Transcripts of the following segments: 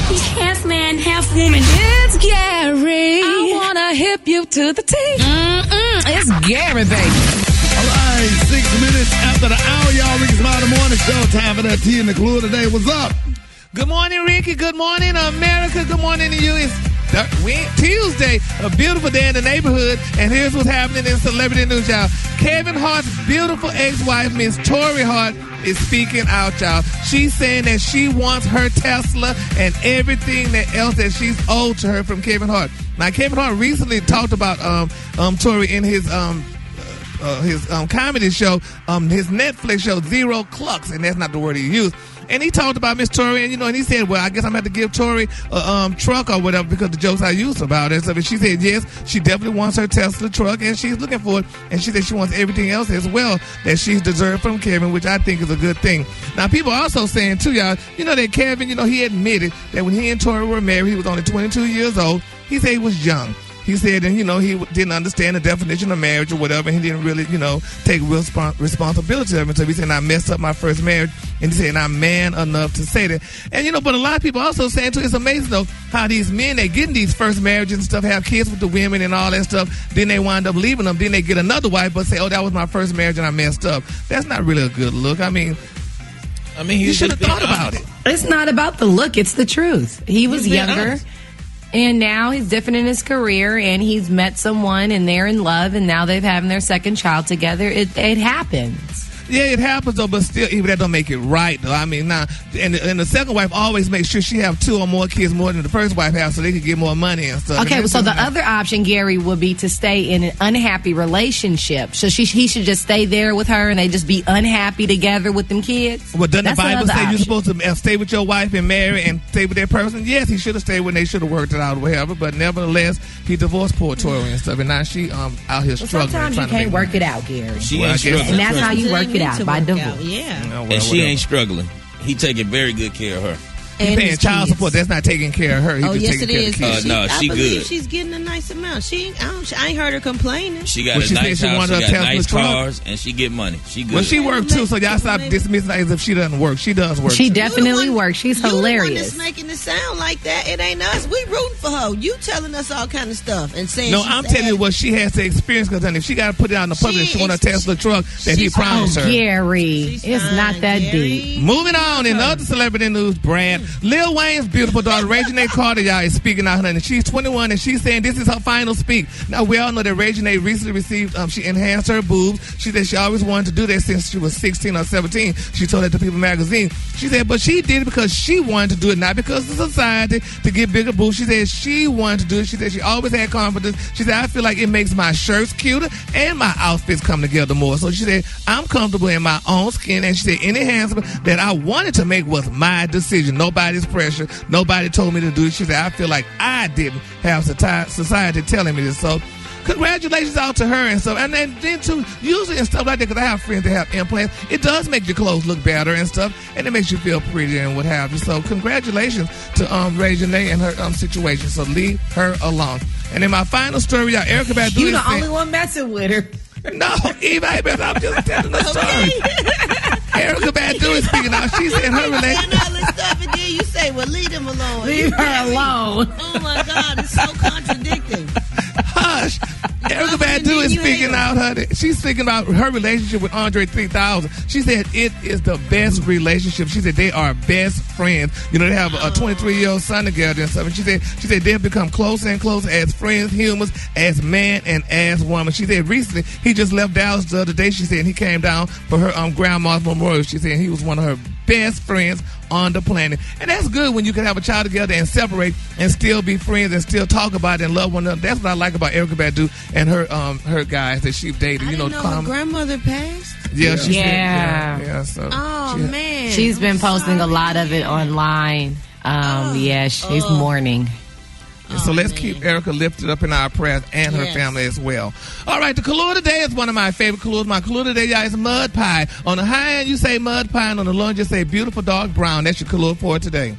He's half man, half woman. It's Gary. I wanna hip you to the T. It's Gary, baby. All right, 6 minutes after the hour, y'all. Ricky's Smiley Morning Show. Time for that tea and the clue of the day. What's up? Good morning, Ricky. Good morning, America. Good morning to you. It's Tuesday, a beautiful day in the neighborhood, and here's what's happening in celebrity news, y'all. Kevin Hart's beautiful ex-wife, Miss Torrei Hart, is speaking out, y'all. She's saying that she wants her Tesla and everything else that she's owed to her from Kevin Hart. Now, Kevin Hart recently talked about Torrei in his comedy show, his Netflix show, Zero Clucks, and that's not the word he used. And he talked about Miss Torrei, and he said, well, I guess I'm going to have to give Torrei a truck or whatever because the jokes I used about it. So she said, yes, she definitely wants her Tesla truck, and she's looking for it. And she said she wants everything else as well that she's deserved from Kevin, which I think is a good thing. Now, people are also saying, too, y'all, that Kevin, he admitted that when he and Torrei were married, he was only 22 years old. He said he was young. He said, and, he didn't understand the definition of marriage or whatever, and he didn't really, take responsibility of it. So he said, I messed up my first marriage, and he said, I'm man enough to say that. And, but a lot of people also saying, too, it's amazing, though, how these men, they get in these first marriages and stuff, have kids with the women and all that stuff, then they wind up leaving them, then they get another wife, but say, oh, that was my first marriage and I messed up. That's not really a good look. I mean, you should have thought about it. It's not about the look, it's the truth. He was younger. Honest. And now he's different in his career, and he's met someone, and they're in love, and now they're having their second child together. It happens. Yeah, it happens, though, but still, even that don't make it right, though. I mean, now, and the second wife always makes sure she have 2 or more kids more than the first wife has so they can get more money and stuff. Okay, so the other option, Gary, would be to stay in an unhappy relationship. So he should just stay there with her and they just be unhappy together with them kids? Well, doesn't the Bible say you're supposed to stay with your wife and marry and stay with that person? Yes, he should have stayed when they should have worked it out or whatever, but nevertheless, he divorced poor Torrei and stuff, and now she out here struggling. Sometimes you can't work it out, Gary. She ain't struggling. And that's how you work it out, by divorce. Yeah. And she ain't struggling. He taking very good care of her. He paying child support. That's not taking care of her. He just taking care of the kids. No, she I believe good. She's getting a nice amount. I ain't heard her complaining. She got a nice house, she got nice cars, and she get money. She good. Well, she worked too, so y'all stop dismissing her as if she doesn't work. She does work. She definitely works. She's hilarious. You're the one that's making it sound like that. It ain't us. We rooting for her. You telling us all kind of stuff and saying. No, I'm telling you what she has to experience. Because if she got to put it out in the public, she want a Tesla truck that he promised her. Gary, it's not that deep. Moving on in other celebrity news, Brad, Lil Wayne's beautiful daughter, Reginae Carter, y'all, is speaking out, and she's 21, and she's saying this is her final speak. Now, we all know that Reginae recently received, she enhanced her boobs. She said she always wanted to do that since she was 16 or 17. She told that to People magazine. She said, but she did it because she wanted to do it, not because of society to get bigger boobs. She said she wanted to do it. She said she always had confidence. She said, I feel like it makes my shirts cuter and my outfits come together more. So she said, I'm comfortable in my own skin, and she said, any enhancement that I wanted to make was my decision. Nobody's pressure. Nobody told me to do it. She said, I feel like I didn't have society telling me this. So congratulations out to her and stuff. And then too, usually and stuff like that, because I have friends that have implants, it does make your clothes look better and stuff, and it makes you feel prettier and what have you. So congratulations to Reginae and her situation. So leave her alone. And in my final story, y'all, Erykah Badu. You the only one messing with her. No, Eve, I'm just telling the story. Erykah Badu is speaking out. She said her relationship. all this stuff, and then you say, well, leave them alone. Leave her alone. Oh, my God. It's so contradicting. Hush. Erykah Badu is speaking out. She's speaking about her relationship with Andre 3000. She said it is the best relationship. She said they are best friends. They have a 23-year-old son together and stuff. And she said they've become closer and closer as friends, humans, as man and as woman. She said recently he just left Dallas the other day. She said he came down for her grandma's memorial. She said he was one of her best friends on the planet. And that's good when you can have a child together and separate and still be friends and still talk about it and love one another. That's what I like about Erykah Badu and her guys that she dated. I didn't know her grandmother passed. Yeah, she said, man. She's been posting a lot of it online. She's mourning. So let's keep Erykah lifted up in our prayers and her family as well. All right, the color today is one of my favorite colors. My color today, y'all, is mud pie. On the high end, you say mud pie, and on the low end, you say beautiful dark brown. That's your color for today.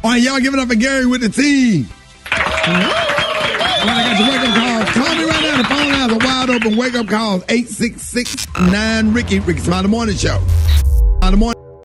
All right, y'all give it up for Gary with the T. All right, I got your wake-up calls. Call me right now. The phone lines are wide open. Wake-up calls, 866-9-RICKY. Ricky Smiley Morning Show. Smiley Morning.